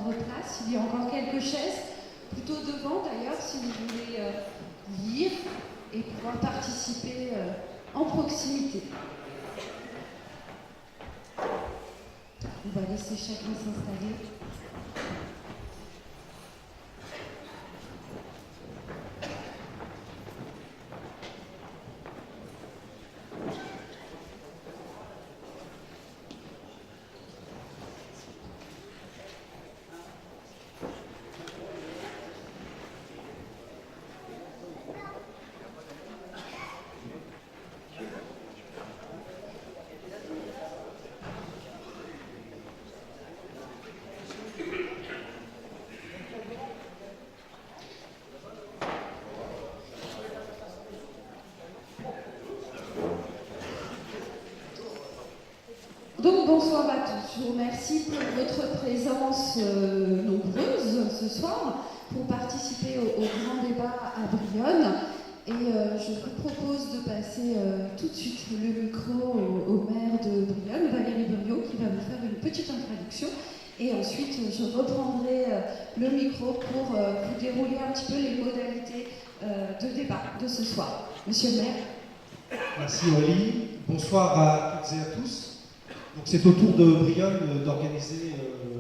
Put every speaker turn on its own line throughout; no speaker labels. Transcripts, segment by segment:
prendre place. Il y a encore quelques chaises, plutôt devant d'ailleurs, si vous voulez lire et pouvoir participer en proximité. On va laisser chacun s'installer. Donc bonsoir à tous, je vous remercie pour votre présence nombreuse ce soir pour participer au grand débat à Brionne. Et je vous propose de passer tout de suite le micro au maire de Brionne, Valérie Buriot, qui va vous faire une petite introduction. Et ensuite, je reprendrai le micro pour vous dérouler un petit peu les modalités de débat de ce soir. Monsieur le maire.
Merci Aurélie. Bonsoir à toutes et à tous. Donc c'est au tour de Brionne d'organiser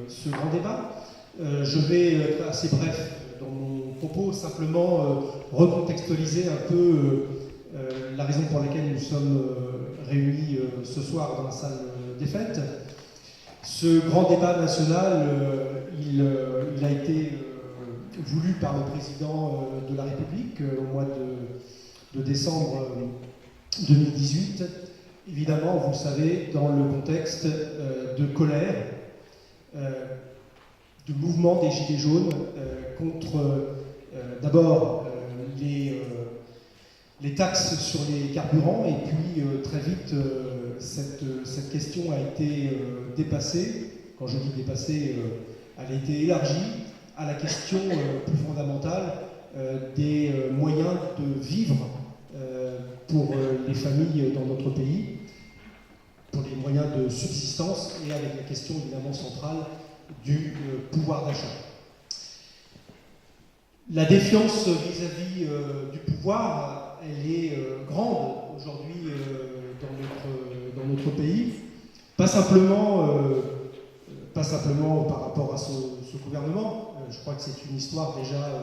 ce grand débat. Je vais être assez bref dans mon propos, simplement recontextualiser un peu la raison pour laquelle nous sommes réunis ce soir dans la salle des fêtes. Ce grand débat national, il a été voulu par le président de la République au mois de décembre 2018. Évidemment, vous le savez, dans le contexte de colère, du mouvement des Gilets jaunes contre d'abord les taxes sur les carburants, et puis très vite, cette question a été dépassée. Quand je dis dépassée, elle a été élargie à la question plus fondamentale des moyens de vivre pour les familles dans notre pays, pour les moyens de subsistance, et avec la question évidemment centrale du pouvoir d'achat. La défiance vis-à-vis du pouvoir, elle est grande aujourd'hui dans notre pays, pas simplement par rapport à ce gouvernement. Je crois que c'est une histoire déjà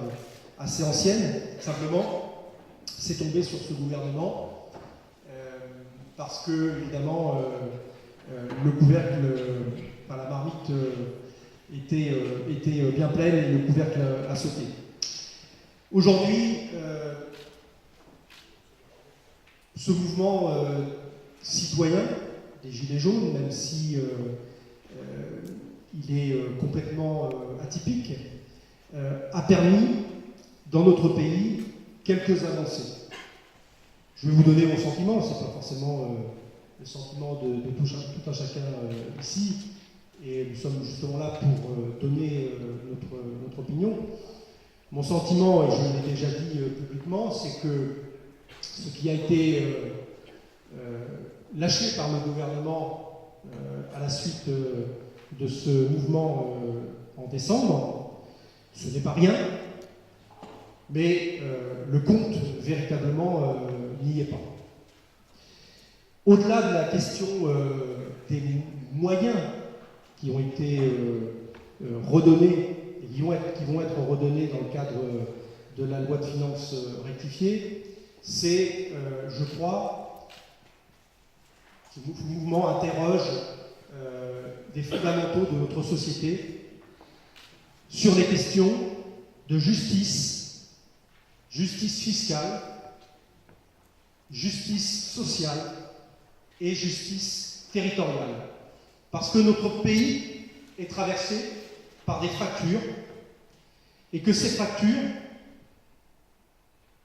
assez ancienne. Simplement, c'est tombé sur ce gouvernement parce que, évidemment, le couvercle, la marmite était bien pleine et le couvercle a sauté. Aujourd'hui, ce mouvement citoyen des Gilets jaunes, même si il est complètement atypique, a permis, dans notre pays, quelques avancées. Je vais vous donner mon sentiment, c'est pas forcément le sentiment de tout un chacun ici, et nous sommes justement là pour donner notre opinion. Mon sentiment, et je l'ai déjà dit publiquement, c'est que ce qui a été lâché par le gouvernement à la suite de ce mouvement en décembre, ce n'est pas rien, mais le compte véritablement n'y est pas. Au-delà de la question des moyens qui ont été redonnés et qui vont être redonnés dans le cadre de la loi de finances rectifiée, c'est, je crois, ce mouvement interroge des fondamentaux de notre société sur les questions de justice fiscale, justice sociale et justice territoriale. Parce que notre pays est traversé par des fractures et que ces fractures,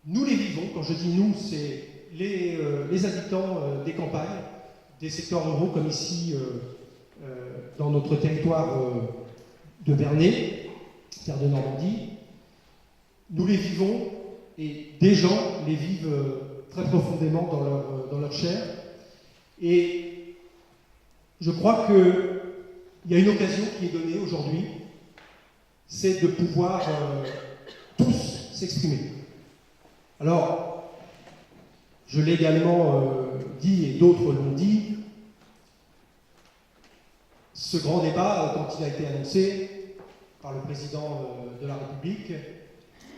nous les vivons. Quand je dis nous, c'est les habitants des campagnes, des secteurs ruraux, comme ici dans notre territoire de Bernay, terre de Normandie. Nous les vivons et des gens les vivent très profondément dans leur chair. Et je crois qu'il y a une occasion qui est donnée aujourd'hui c'est de pouvoir tous s'exprimer. Alors, je l'ai également dit, et d'autres l'ont dit, ce grand débat, quand il a été annoncé par le président de la République,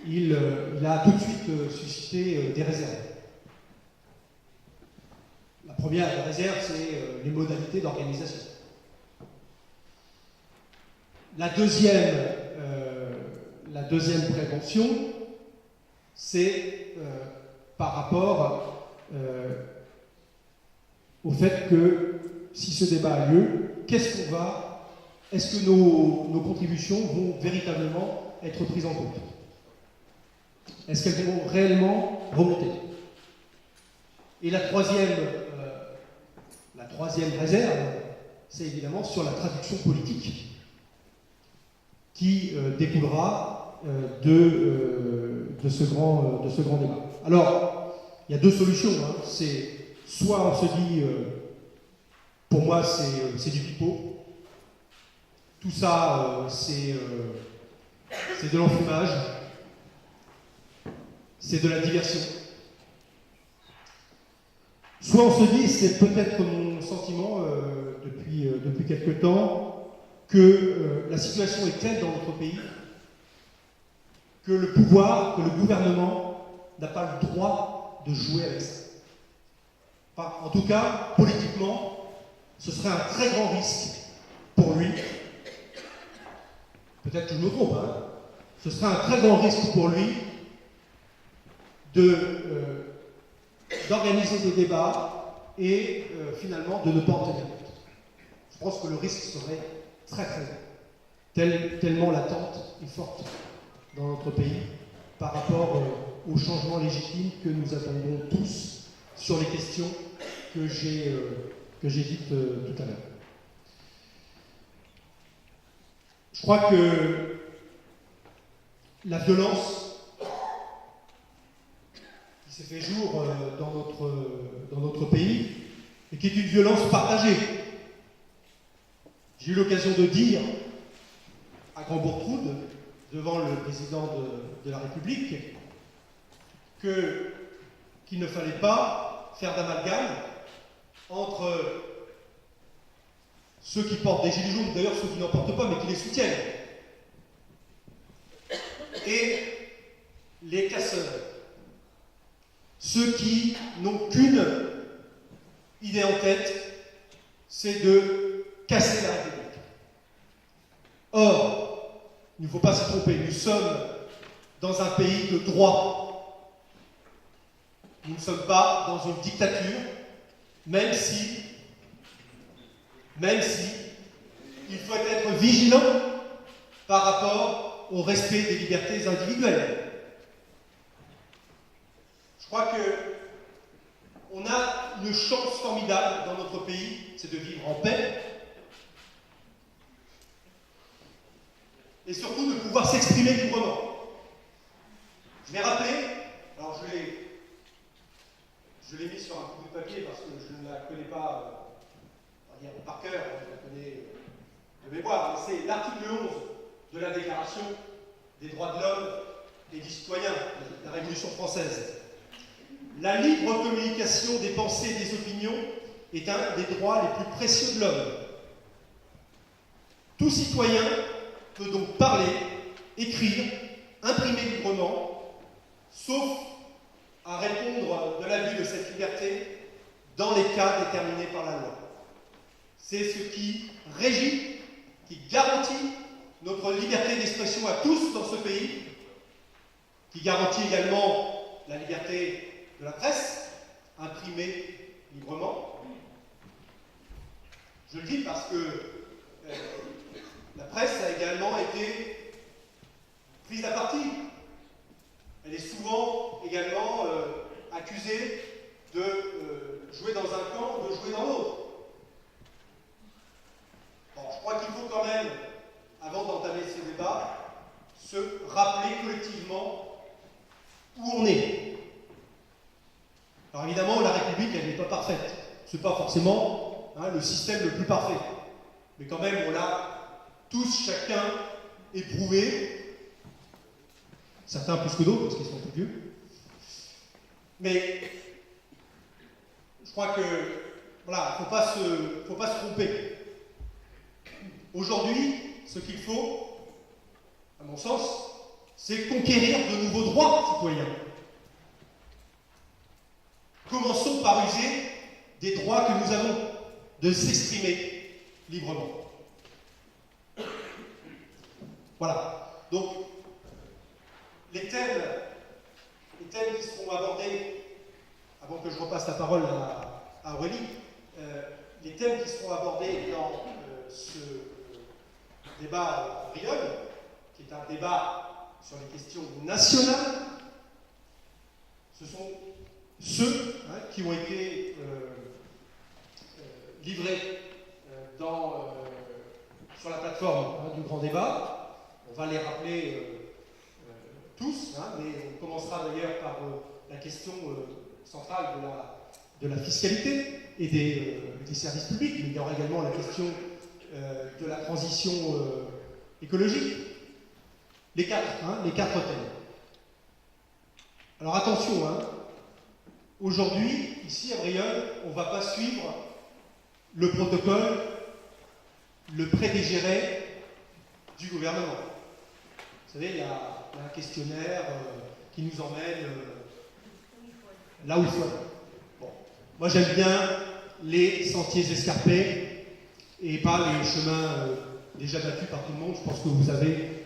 il a tout de suite suscité des réserves. La première réserve, c'est les modalités d'organisation. La deuxième prévention, c'est par rapport au fait que si ce débat a lieu, est-ce que nos contributions vont véritablement être prises en compte? Est-ce qu'elles vont réellement remonter? Et la troisième réserve, c'est évidemment sur la traduction politique qui découlera de ce grand débat. Alors, il y a deux solutions. Hein. C'est soit on se dit, pour moi, c'est du pipeau. Tout ça, c'est de l'enfumage. C'est de la diversion. Soit on se dit, c'est peut-être mon sentiment depuis quelque temps, que la situation est telle dans notre pays que le pouvoir, que le gouvernement n'a pas le droit de jouer avec ça. Enfin, en tout cas, politiquement, ce serait un très grand risque pour lui. Peut-être que je me trompe, hein. Ce serait un très grand risque pour lui d'organiser des débats et finalement de ne pas en tenir compte. Je pense que le risque serait très très grand, tellement l'attente est forte dans notre pays par rapport aux changements légitimes que nous attendons tous sur les questions que j'ai dites tout à l'heure. Je crois que la violence qui s'est fait jour dans notre pays et qui est une violence partagée. J'ai eu l'occasion de dire à Grand-Bourgtroude, devant le président de la République, qu'il ne fallait pas faire d'amalgame entre ceux qui portent des gilets jaunes, d'ailleurs ceux qui n'en portent pas mais qui les soutiennent, et les casseurs, ceux qui n'ont qu'une idée en tête, c'est de casser la République. Or, il ne faut pas se tromper, nous sommes dans un pays de droit. Nous ne sommes pas dans une dictature, même si il faut être vigilant par rapport au respect des libertés individuelles. Je crois qu'on a une chance formidable dans notre pays, c'est de vivre en paix et surtout de pouvoir s'exprimer librement. Je l'ai rappelé, alors je l'ai mis sur un bout de papier parce que je ne la connais pas, on va dire par cœur, je la connais de mémoire, mais c'est l'article 11 de la Déclaration des droits de l'homme et du citoyen de la Révolution française. La libre communication des pensées et des opinions est un des droits les plus précieux de l'homme. Tout citoyen peut donc parler, écrire, imprimer librement, sauf à répondre de l'abus de cette liberté dans les cas déterminés par la loi. C'est ce qui régit, qui garantit notre liberté d'expression à tous dans ce pays, qui garantit également la liberté de la presse, imprimée librement. Je le dis parce que la presse a également été prise à partie. Elle est souvent également accusée de jouer dans un camp ou de jouer dans l'autre. Bon, je crois qu'il faut quand même, avant d'entamer ces débats, se rappeler collectivement où on est. Alors évidemment, la République, elle n'est pas parfaite. Ce n'est pas forcément le système le plus parfait. Mais quand même, on a tous, chacun, éprouvés, certains plus que d'autres parce qu'ils sont plus vieux. Mais je crois que voilà, faut pas se tromper. Aujourd'hui, ce qu'il faut, à mon sens, c'est conquérir de nouveaux droits citoyens. Commençons par user des droits que nous avons, de s'exprimer librement. Voilà. Donc, les thèmes qui seront abordés, avant que je repasse la parole à Aurélie, les thèmes qui seront abordés dans ce débat Briol, qui est un débat sur les questions nationales, ce sont ceux qui ont été livrés sur la plateforme du grand débat. On va les rappeler tous, mais on commencera d'ailleurs par la question centrale de la fiscalité et des services publics, mais il y aura également la question de la transition écologique. Les quatre thèmes. Alors attention, aujourd'hui, ici à Brionne, on ne va pas suivre le protocole, le prédégéré du gouvernement. Vous savez, il y a un questionnaire qui nous emmène là où il faut aller. Bon. Moi, j'aime bien les sentiers escarpés et pas les chemins déjà battus par tout le monde. Je pense que vous avez